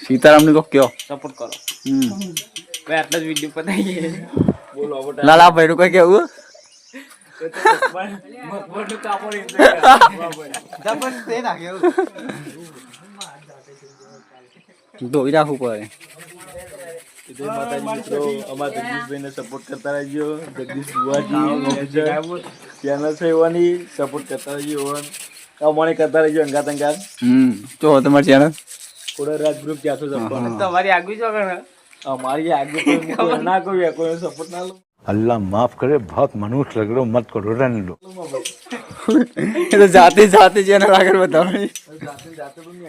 सीताराम ने तो क्यों सपोर्ट करो भाई आटला वीडियो पताइए बोलो लाला भाई रुका क्या हुआ મકબરનું કાપડ જબરદસ્ત એ નાખ્યો ધોઈ રાખવું પડે જય માતાજી મિત્રો અમારા જગદીશભાઈને સપોર્ટ કરતા રહેજો જગદીશ બુવાજી ચેનલ છે એવાની સપોર્ટ કરતા રહેજો અમારે કરતા રહેજો અંગાત તો તમારી ચેનલ થોડા રાજ ગ્રુપ ક્યાં છો તમારી આગળ જો કરે અમારી આગળ ના કોઈ સપોર્ટ ના લો अल्लाह माफ करे बहुत मनुष्य लग रहे हो मत करो रहने दो ये तो जाते जाते चैनल आकर बताओ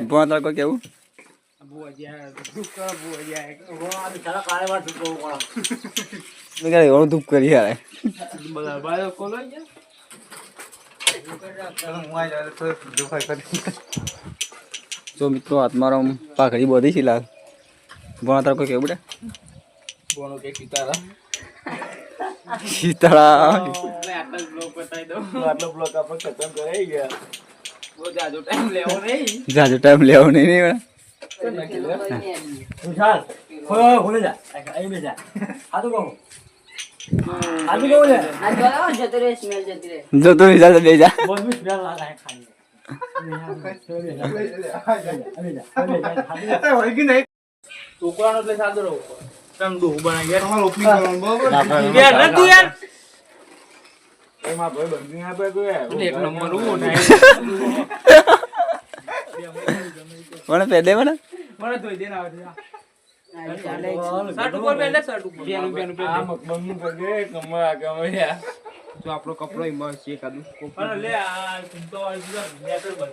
बहुत को क्या हुआ मैं कह रहा धूप करी यार तो मित्रों आत्माराम पाखड़ी बधी छी लाग बोना तार को क्या बेटा બોનો કે સીતારામ सीताराम ભાઈ આટલા બ્લોગ બતાવી દો આટલો બ્લોક આપણે ખતમ કરાઈ ગયા બહુ જાજો ટાઈમ લેવો નહીં जाजो टाइम ले नहीं नहीं बेटा વિશાલ ખોલે જા અહીં બેજા આ તો કહો લે આ જોયો જતો રે સ્મેલ જતી રે जो तो नहीं जाता ले जा બોલ મિસ બેલ લા ખાઈ છોકરાનો એટલે સાદો રહો તમ દો બનાવી યાર તમારે ઓપનિંગ કરવાનું બરાબર યાર નતું યાર એમાં ભાઈ બંધી આપે તો એક નંબર હું મને પેદે મને મને ધોઈ દેના આવે શર્ટ ઉપર પહેલે શર્ટ ઉપર પેનું આ મકબરનું પગે કમા યાર જો આપણો કપડો એમાં છે કાદુ અરે લે આ તો મેટર બન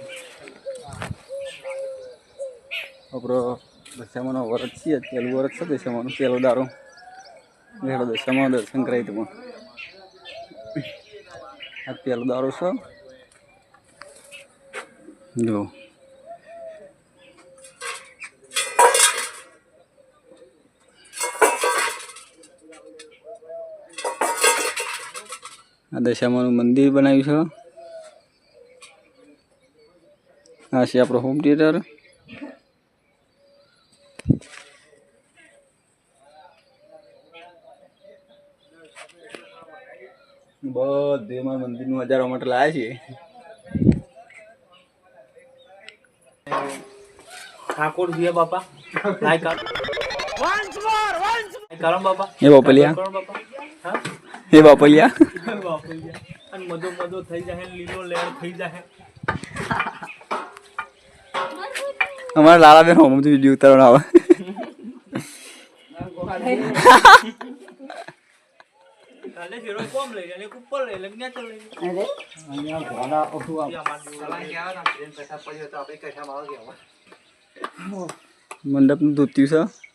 આપણો દશામાનો વરત છે પેલું વરત છે દશામાનું પેલો દારો લેડો દશામાં દર્શન કરાવી તું આ પેલો દારો છે જો આ દશામાનું મંદિર બનાવ્યું છે આ છે આપણો હોમ થિયેટર બધે મારા મંદિરનું હજારો માટે લાયા છીએ ઠાકોર જીએ બાપા લાઈક કર કરમ બાપા એ બાપલિયા કરમ બાપા હા એ બાપલિયા બાપલિયા અને મધો મધો થઈ જાય લીલો લેર થઈ જાય અમારા લાલાબેન હોમ વિડીયો ઉતારવાનો આવે કાલે હીરો કોમ લઈ જાય ઉપર લઈ લે નેચર લઈ અરે અહીંયા ઘોડા ઓઠું મંડપનું ધોત્યું છે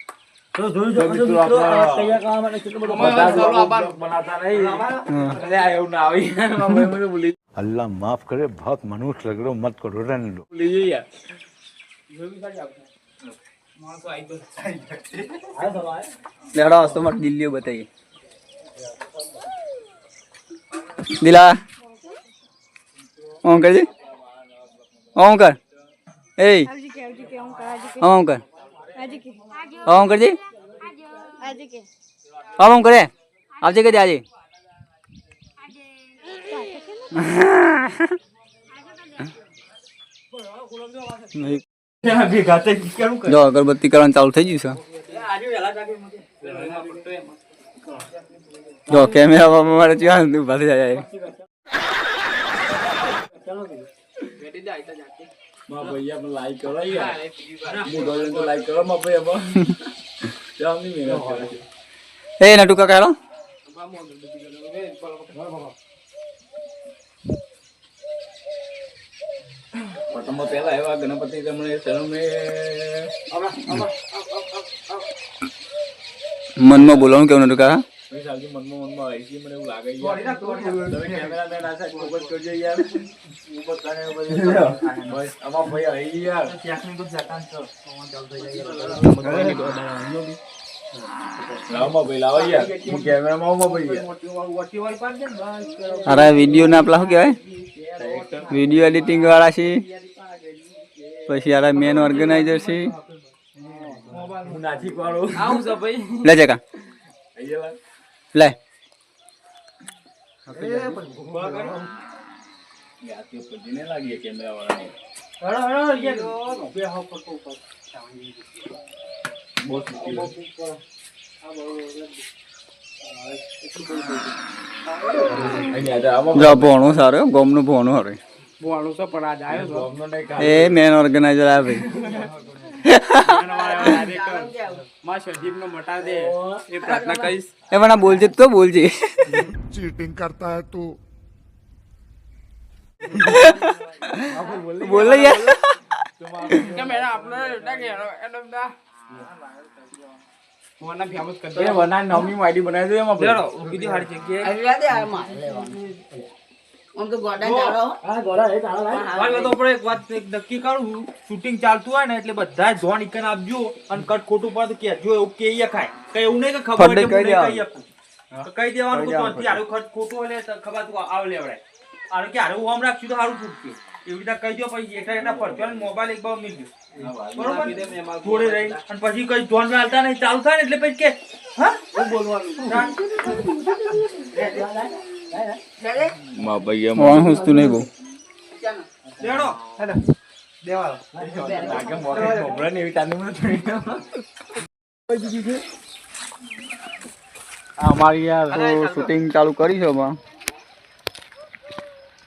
તો જોઈ જો મિત્રો આ કયા કામ માટે કેટલો બધો બનાતા નહીં અરે આ એવું ના આવી મને ભૂલી अल्लाह माफ करे बहुत मनुष्य लग रहे हो मत करो रहने दो ભૂલી યાર જોવી કાઢી આપો માણસો આઈ તો આ સવાય લેડો હસ્તો મારે દિલ્હીઓ બતાવીએ દિલા ઓમ કરજે ઓમ કર એ ઓમ કર ઓમ કરજે ઓમ કરે આવજે કે આજે જો અગરબત્તી કરવાનું ચાલુ થઈ ગયું છે આજે વેલા જાગે મને એમાં ફોટો એમાં જો કેમેરા મારે ત્યાં ઉભા થઈ જાય બેટી દે આઈતા જાકે માં ભૈયા મને લાઈક કરો યાર મોટો તો લાઈક કરો માં ભૈયા બા જામ ની મેરા કરે એ નટુ કાકા હેલો પટમાં પહેલા એવા ગણપતિ તમને શરમે મનમાં બોલવાનું કેવું નટુ કાકા મેં સાલજી મનમાં આવી છે મને એવું લાગે યાર તમે કેમેરામેન આ સાઈડ ફોકસ કરજો યાર ઉપર કાને બસ આમાં ભાઈ આવી યાર ત્યાંની તો જકાન છે ફોન ચાલતો જાય લાવમાં ભાઈ લાવો યાર હું કેમેરામાં આવું ભાઈ યાર ઓટી વાળી પાડ દે ને બસ અરે વિડીયો ના પેલા શું કહેવાય વિડીયો એડિટિંગ વાળા છે પછી યાર મેન ઓર્ગેનાઇઝર છે હું નાચી વાળો આવું છે ભાઈ લે જકા લે લાગીએ કેમેરા વાળા જો ભણું સારું ગોમનું ભણું હરે બોવાનું છે પણ આજ આવ્યો એ મેન ઓર્ગેનાઇઝર આ ભાઈ માં સદીપ નો મટા દે એ પ્રાર્થના કરીશ એ પણ આ બોલજે તો બોલજે चीटिंग करता है तू બોલે યાર કે મેરા આપણે એડા કે એડમ દા મોના ફેમસ કરી દે એ વના નવમી આઈડી બનાવી દે એમાં લેડો કીધી હારી જગ્યાએ અલ્યા દે આ મારે લેવાનું આમ તો ગોડા ચાલો વાત તો આપણે એક વાત એક નક્કી કરું શૂટિંગ ચાલતું હોય ને એટલે બધા ધોન ઈકન આપજો અને કટ ખોટું પડે તો કેજો એવું કે ખાય કઈ એવું નહીં કે ખબર ફરડે કહી દેવાનું. કહી દેવાનું કે ત્યાંથી હારું ખર્ચ ખોટું હોય ને ખબર તું આવ લેવડાય આરે કે હારું આમ રાખશું તો હારું છૂટશે એવી રીતે કહી દો પછી એકટા ફરજો અને મોબાઈલ એક બાર મિલજો બરોબર થોડે રહી અને પછી કઈ ધોન માં હાલતા નહીં ચાલુ થાય ને એટલે પછી કે હા હું બોલવાનું માં ભાઈ કોણ હુસતું નહીં બહુ લેડો દેવાળો લાગે મોકે મોબરા ને એવી તાની મને થોડી અમારી યાર તો શૂટિંગ ચાલુ કરી છે હમણાં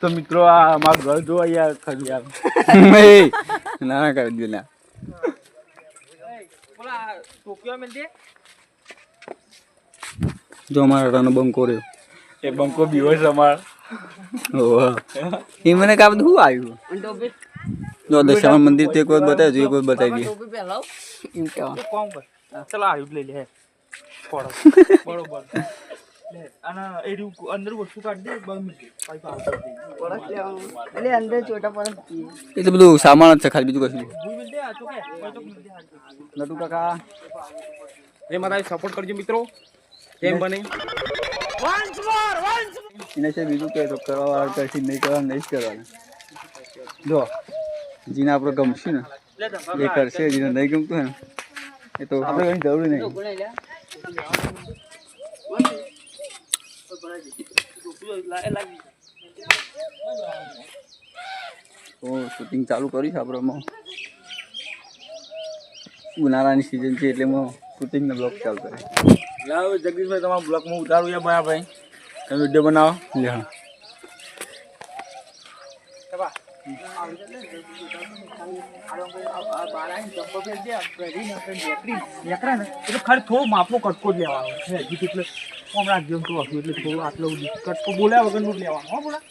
તો મિત્રો આ અમારું ઘર જોવા યાર ખરું યાર ના ના કરી દે ના બોલા ટોકિયો મેં દે જો અમારા રનો બંકો રહ્યો એ બંકો બીવો છે અમાર ઓહો એ મને કામ શું આવ્યું ટોપી જો દશામાં મંદિર તે કોઈ બતાવ્યું એ કોઈ બતાવી દે ટોપી પહેલાવ એમ કેવા કોમ કર ચલો આવ્યું લઈ લે પડો બરોબર લે અને એ અંદર વસ્તુ કાઢી દે બસ મૂકી પાઇપ આવતો પરસ લેવાનું એટલે અંદર ચોટા પરસ પીએ એ તો બધું સામાન જ છે ખાલી બીજું કશું ભૂઈ મિલ દે આ તો કે કોઈ તો મિલ દે નટુ કાકા એ મારા સપોર્ટ કરજો મિત્રો કેમ બને એને છે બીજું કે તો કરવા વાળા કરશે નહીં કરવાનું નહીં જ કરવાનું જો જીને આપણે ગમશે ને લે એ કરશે જીને નહીં ગમતું હોય ને એ તો આપણે કઈ જરૂર નહીં કોને લે તો શૂટિંગ ચાલુ કર્યું છે આપણે એમાં ઉનાળાની સિઝન છે એટલે એમાં શૂટિંગનો બ્લોગ ચાલુ કરે લાવ જગદીશભાઈ તમારા બ્લોગમાં ઉતારું યાર બરાબર ભાઈ તમે વિડીયો બનાવો લે હા ખાલી થોડું માપનો કટકો જ લેવાનો છે હજી એટલે આમ રાખજો તો હતું એટલે થોડું આટલો કટકો બોલ્યા વગરનું જ લેવાનું હો બોલા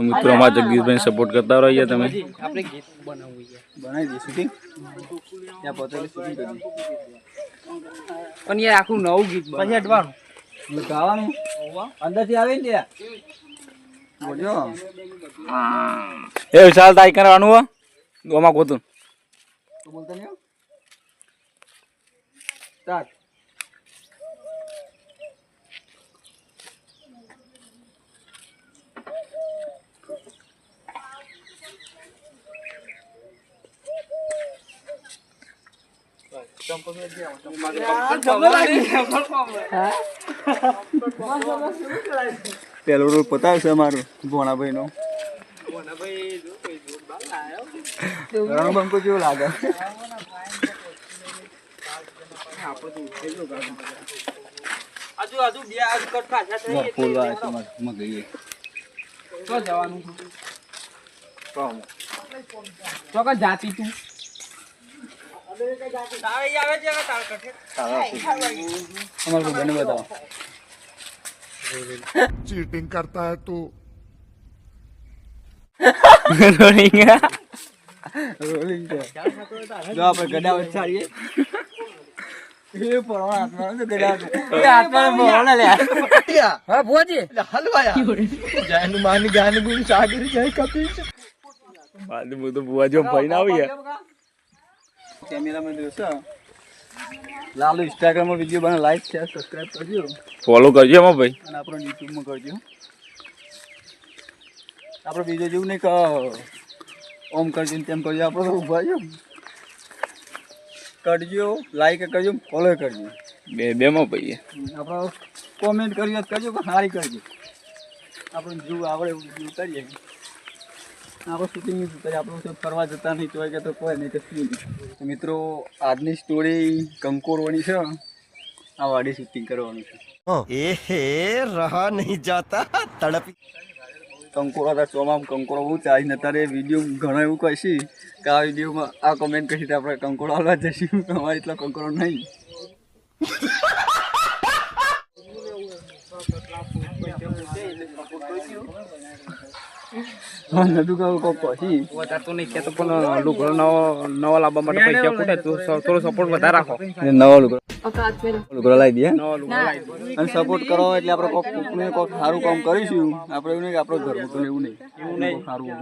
મિત્રો અમારા જગદીશભાઈ સપોર્ટ કરતા રહીએ તમે આપણે ગીત બનાવવું છે બનાવી દઈએ શૂટિંગ ત્યાં પોતે શૂટિંગ કરી પણ યાર આખું નવું ગીત પછી અડવાનું એટલે ગાવાનું અંદરથી આવે ને ત્યાં બોલ્યો એ વિશાલ તાઈ કરવાનું હો ઓમાં ગોતું તો બોલતા નહીં સ્ટાર્ટ પેલો રોલ પતાવ્યો છે અમારો ભોણાભાઈ નો રણબંકો જેવો લાગે આજુ આજુ બે આજ કટ પાછા થઈ ફૂલવા માં ગઈએ તો જવાનું ચોક્કસ જાતી તું આવે છે તાર કઠે અમારે કોઈ બને બતાવો चीटिंग करता है तू રોલિંગ રોલિંગ છે જો આપણે ગડા વચ્ચે આવીએ એ પરવા હાથમાં તો ગડા એ હાથમાં બોલા લે હા ભોજી જાનું માની ગાન ગુણ સાગર જાય કપી બાદ મુ તો બુઆ જો ભાઈ ના આવી કેમેરામાં જોશો લાલુ ઇન્સ્ટાગ્રામમાં વિડીયો બના લાઈક શેર સબસ્ક્રાઇબ કરજો ફોલો કરજો એમાં ભાઈ અને આપણો યુટ્યુબમાં કરજો આપણે બીજો જેવું નહીં કહો ઓમ કરજો ને તેમ કરજો આપણે તો ઊભા છો કરજો લાઈક કરજો ફોલો કરજો બેમાં ભાઈ આપણે કોમેન્ટ કરજો તો કરજો કે સારી કરજો આપણે જો આવડે એવું જો કરીએ આપણે શૂટિંગ કરીએ આપણે ફરવા જતા નહીં તો કે તો કોઈ નહીં કશું નહીં તો મિત્રો આજની સ્ટોરી કંકોરવાની છે આ વાડી શૂટિંગ કરવાનું છે रहा नहीं जाता तड़प કંકોરો હતા ચોમામ કંકોરો બહુ ચાલી ને અત્યારે વિડીયો ઘણા એવું કહીશી કે આ વિડીયોમાં આ કોમેન્ટ કહીશ તો આપણે કંકોરો આવવા જઈશું અમારે એટલો કંકોરો નહીં નદુ કહું કોક પછી વધારે તો નહીં કહેતો પણ લુગડો નવો લાવવા માટે પૈસા ખૂટે તો થોડો સપોર્ટ વધારે રાખો નવો લુગડો લાવી દઈએ નવો લુગડો લાવી દો. અને સપોર્ટ કરો એટલે આપણે કોકને કોક સારું કામ કરીશું આપણે એવું નહીં કે આપણો ઘર મૂકીને એવું નહીં સારું કામ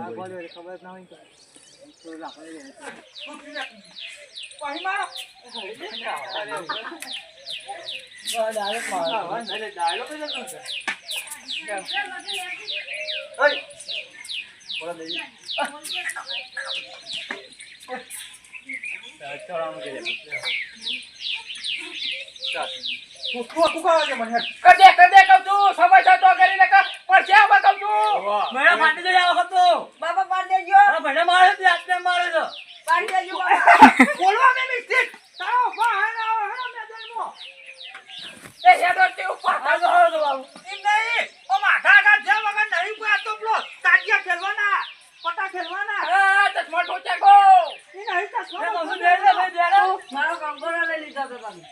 મારો કંકોરો લઈ લીધો તો તમે.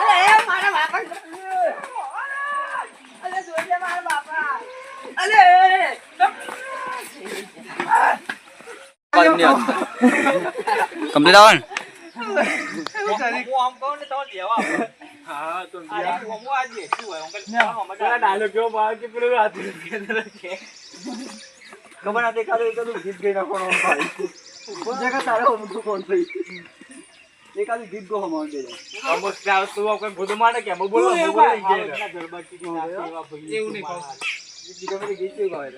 અરે, મારા બાપા. અલે, જોજે મારા બાપા. અલે. કમ્પ્લીટ આવે ને હું આમ કહું ને તમે દેવા આપો. હા તો હું આજે શું હોય અંકલ ડાયલોગ કેવો બાર કે પેલું રાત ખબર નથી એકાદું ગીત ગઈ નાખવાનું જગા તારે અમુક કોણ થઈ એકાદું ગીત ગો હમાવું દે અમુક ક્લાસ તો આપણે ગોદો માને કે અમે બોલો એવું નહીં ગીત કેવું ગાવે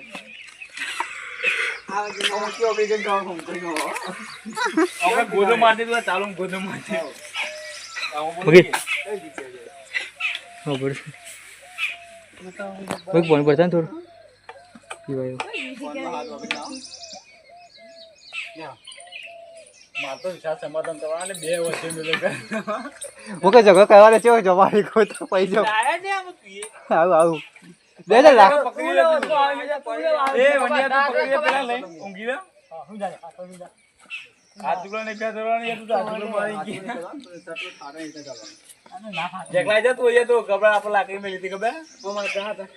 અમુક કેવો બી ગઈ ગાવ હમ કઈ નો આપણે ગોદો મારતી તો ચાલો ગોદો મારતી ઓકે ફોન પડતા ને થોડું મારતો વિચાર સમાધાન કરવાના બે વર્ષે મિલે ઓકે જગો કહેવા દે ચો જવાડી કો તો પૈસા આયા ને આમ તું આવું આવું દે દે લાખ પકડી લે એ વનિયા તું પકડી લે પેલા લઈ ઊંઘી લે હું જા હાથ ટુકડા ને ક્યાં ધરવાની તું હાથ ટુકડા મારી ગઈ જગલાઈ જા તું એ તો ગબડા આપણે લાકડી મેલી હતી ખબર ઓ મને કહા હતા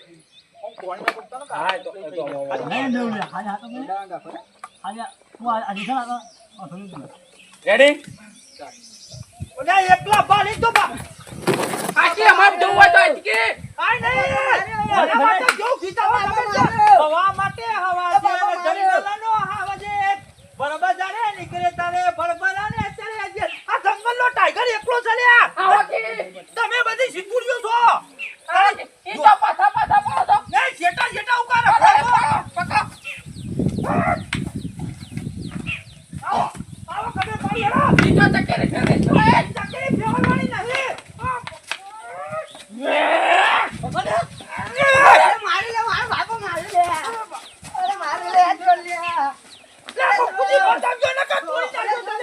હા તો રેડી ઓલા એકલા પાણી તો આજી અમાર જવું હોય તો આજી આઈ નહીં હવા માટે જો ખીચાવા હવા માટે હવા જે જરીલાનો હવા જે બરાબર જાણે નીકળે તારે બળબરાને અત્યારે આજે આ જંગલનો ટાઈગર એકલો ચાલ્યા આવો કે તમે બધી સિકુડીઓ છો ઈ તો પાછા પાડો ને જેટા જેટા ઉકાર પકડો આવો કબે પાડી હેરો ઈ તો ચકેરે કરે એ ચકેરે ફેરવાની નહીં મારી લે મારા બાપા મારી લે. અરે મારી લે જોલિયા. કુજી બતાવજો ને કે ચોરી ચાલુ છે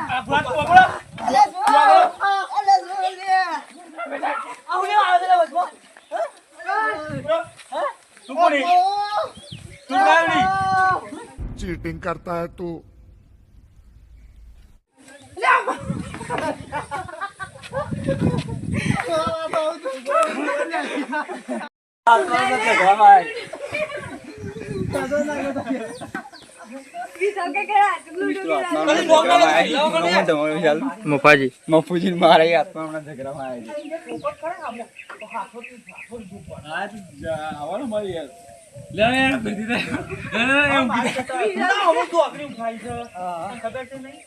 આ ફાટ પકડો અલે જો. અલે જોલિયા. આવું આવે છે બસ તું કોની તું ગાવડી चीटिंग करता है तू મફાજી મફુજી મારે હાથમાં હમણાં ઝઘડામાં આવવાનું મારી યાર લે યાર બેટી દે એમ કીધું હું તો અગ્રી ખાઈ છે ખબર છે નહીં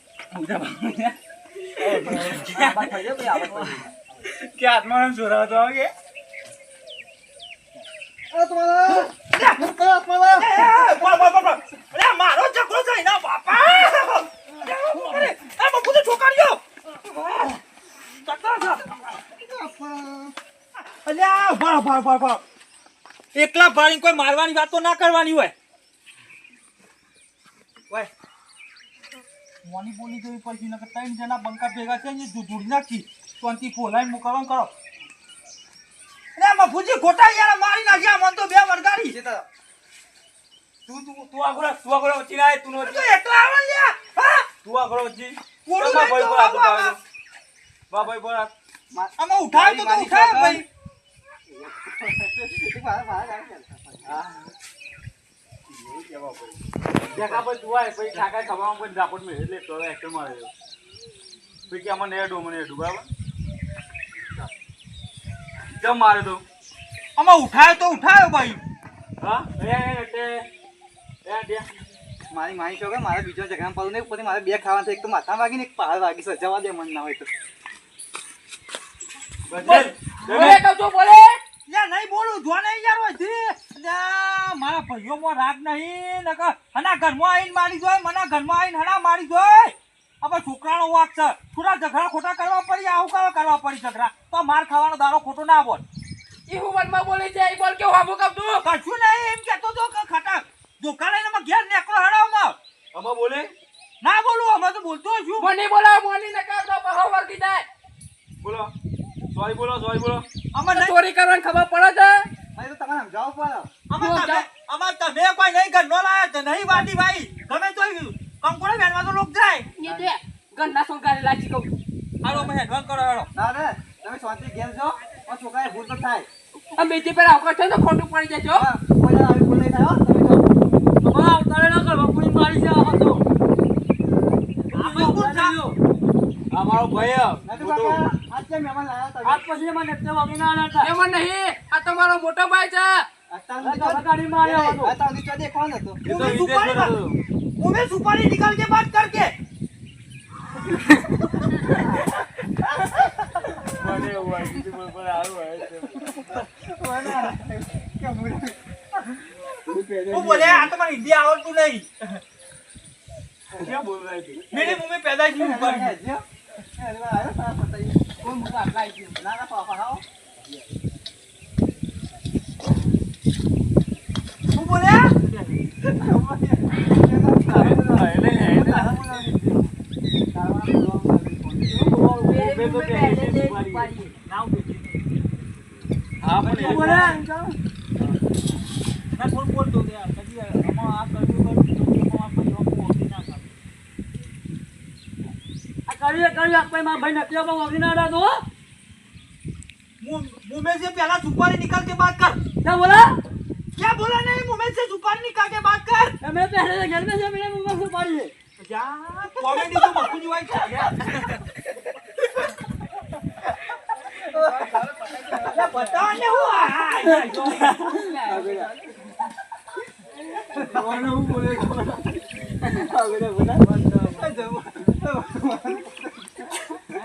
કે કે હાથમાં જોરાવતો આવે મારો ઝઘડો થાય ના બાપા બધું છોકરીઓ અલ્યા ભર એકલા ભાઈ કોઈ મારવાની વાત તો ના કરવાની હોય મોની બોલી જોઈ પછી નકર ત્રણ જણા બંકા ભેગા છે ને જોડી નાખી શાંતિ ફોલાઈ મુકાવવાનું કરો અરે મફુજી ખોટા યાર મારી નાખ્યા મન તો બે વરગાડી તું આગળ વચ્ચે ના તું નો એકલા આવે લ્યા હા તું આગળ વચ્ચે કોડું ભાઈ પર આતો બા ભાઈ પર આમાં ઉઠાય તો ઉઠાય ભાઈ દેખા ભાઈ તું આય પછી કાકા ખવામાં પણ ઝાપટ મે એટલે તો એક્ટર મારે પછી કે મને એડો બરાબર જમ મારે તો આમાં ઉઠાય તો ઉઠાય ભાઈ હા એ મારી માની છો કે મારે બીજો જગ્યામાં પડું નહીં પછી મારે બે ખાવા એક તો માથા વાગી ને એક પાર વાગી સજાવા દે મન ના હોય તો બોલે તો જો બોલે યા નહીં બોલું જો નહીં યાર હોય લ્યા મારા ભાઈઓમાં રાગ નહીં નકર હના ઘરમાં આવીને મારી જોય મના ઘરમાં આવીને હના મારી જોય હવે છોકરાનો વાક છે થોડા ઝઘડા ખોટા કરવા પડી આવું કરવા પડી ઝઘડા તો માર ખાવાનો દારો ખોટો ના બોલ ઈ હું મનમાં બોલી જાય બોલ કે હું કબ તું કશું નહીં એમ કેતો તો કે ખટા ધોકા લઈને માં ઘેર નેકળો હડાવમાં આમાં બોલે ના બોલું અમે તો બોલતો છું મને બોલાવ મોની નકા તો બહુ વર્ગી જાય બોલો સોરી બોલો અમે ચોરી કરવાની ખબર પડે છે તો તમારે સમજાવો અમે પડે તમે કોઈ નહીં ઘર નો લાયા તો નહીં વાટી ભાઈ ગમે તો કંકોડે બેનવા તો લોક જાય ગન્ના સોંગારે લાચી કહું હાલો મેં હેડવાન કરો હેડો ના રે તમે શાંતિ ઘેર જાઓ આ છોકરાએ ભૂલ તો થાય આ બેટી પર આવકો છે તો ખોટું પડી જજો હા કોઈ દાડો આવી ભૂલ નહીં થાય હો તમે જાઓ તમારા અવતારે ના કરવા પૂરી મારી છે આ હતો આ મારો ભાઈ નથી કાકા આજ કે મહેમાન લાયા હતા પછી મને એટલે વાગી ના આના એમાં નહીં આ તમારો મોટો ભાઈ છે ગાડી માં આવ્યો હતો હતા નીચે દેખવા નતો એ તો વિદેશ હતો उन्हें सुपारी निकाल के बात करके મને હુઆ किसी पर आरो है वो बोले आ तो मैं हिंदी आवड़તું नहीं क्या बोल रहा है तू मेरे मुंह में पैदा ही ऊपर અરે આયો તારા પતાઈ કોઈ મુકા આટલા આવી ના ના પાપા આવો वो बोले हाँ वो बोले ना थोड़ा बोल दो यार कभी हम आप कर दो हम आप को ना कर आ करिए आप भाई भाई नतिया को वगी ना डाल दो मुंह में से पहला सुपारी निकाल के बात कर क्या बोला नहीं मुंह में से सुपारी निकाल के बात कर मैं पहले से घर में से मेरे मुंह में सुपारी है यार कॉमेडी तो मत कुछ वाई छा गया ये बता नहीं हुआ કોણ હું બોલે આગળ બોલા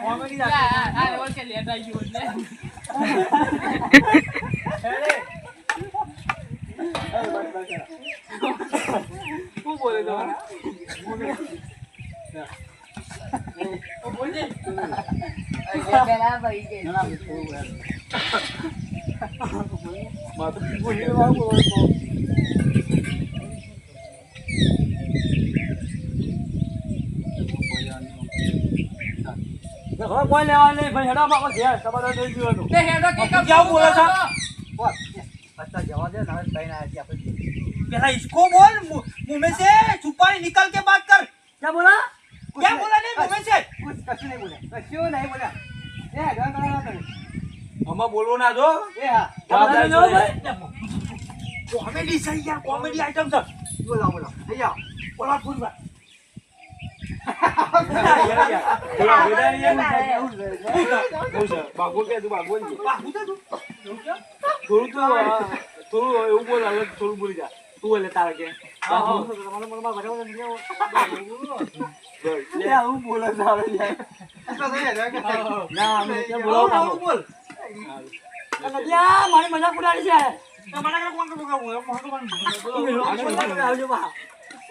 कॉमेडी આ લેવલ કે લેટ આવી ગયો એટલે હું બોલે તો પેલા ભાઈ કે માતો બોલી વાળો कोई लेवा नहीं भाई हेडा बाबा घे सबा दे दियो तो તે હેડો કે કબ क्या बोला था अच्छा जवाब दे ना कहीं ना आया अपन पहला इसको बोल मुंह में से सुपारी निकाल के बात कर क्या बोला नहीं मुंह में से कुछ कશું नहीं बोला कશું नहीं बोला ए गान गाना તમે हमें बोलो ना जो એ હા कॉमेडी सही यार कॉमेडी आइटम सर બોલો બોલો લઈ આવો बोला पूरी बात थोड़ा बेटा नहीं है बागो के तू बागो नहीं થોડું એવું બોલ હવે થોડું બોલી જા તું એટલે તારે કે હું બોલે સારો યાર ના અમે કે બોલાવો बोल નદિયા મારી મજાક ઉડાડી છે આવજો બા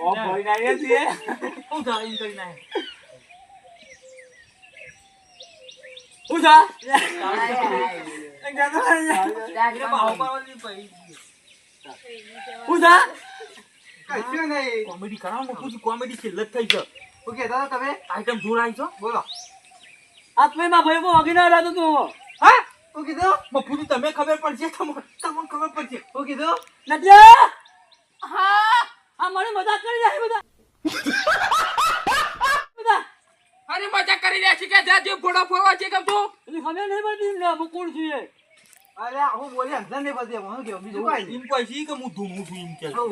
ઓ ભાઈ ના એ છે હું જા ઇન કરી ના હું જા હું જા કશું નહીં. કોમેડી કરાવો ને પૂછી કોમેડી છેલ્લે જ થઈ છે શું કહેતા હતા તમે? આઈટમ જોર આવી છો બોલો. આત્મા ભાઈ કો અગિના રાતો તું હા શું કીધું? મફુજી તમે ખબર પડશે તમને ખબર પડશે શું કીધું? નદિયા હા આ મારી મજાક કરી રહ્યા છે બધા બધા અરે મજા કરી રહ્યા છે કે જા જે ફોટો ફોરવા છે કેમ તું એની ખબર નહીં પડતી ને હું કોણ છું એ અરે હું બોલી હમણાં નહીં પડતી. હું કેવું બીજું કોઈ નહીં. એમ કહે છે કે હું ધૂમું છું એમ કે ઓહ,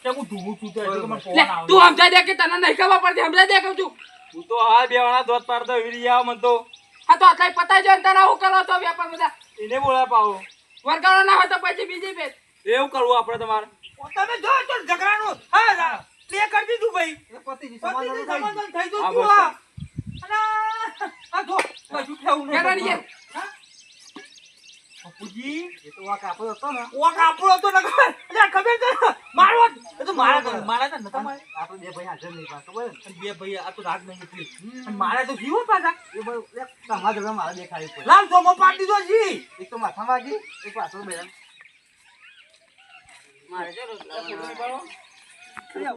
કે હું ધૂમું છું તો એટલે કે મને ફોન લે, આવે તું સમજાય દે કે તને નહીં ખબર પડતી સમજાય દે કહું છું હું તો હાલ બેવાના દોત પાડતો વિડી આવ મન તો આ તો આટલા પતાઈ જાય તને હું કરો તો વેપાર બધા એને બોલા પાવો વર્ગાળો ના હોય તો પછી બીજી બેન એવું કરવું આપણે તમારે તમે જો તો ઝઘડાનું હા પ્લે કરી દીધું ભાઈ એ પતિજી સમાધાન થઈ ગયું. સમાધાન થઈ હા, ગયું બસ. અને આ જો કશું થયું કેરા નહીં નહીં બાપુજી એ તો વાંક આપણો હતો ને. ઓ કાપડો તો ન ખબર અલ્યા ખબર છે મારો એ તો મારા તો નતા મારે આપણે બે ભાઈ હાજર નહીં પાછો બોલ. અને બે ભાઈ આ તો રાત નહીં નીકળી અને મારે તો જીવો પાછા એ બધું તમારા જોડે મારે દેખાડી પડે. લાલ સોમો પાડી દીધો જી એક તો માથા વાગી એક પાછળ બેઠા. મારે જો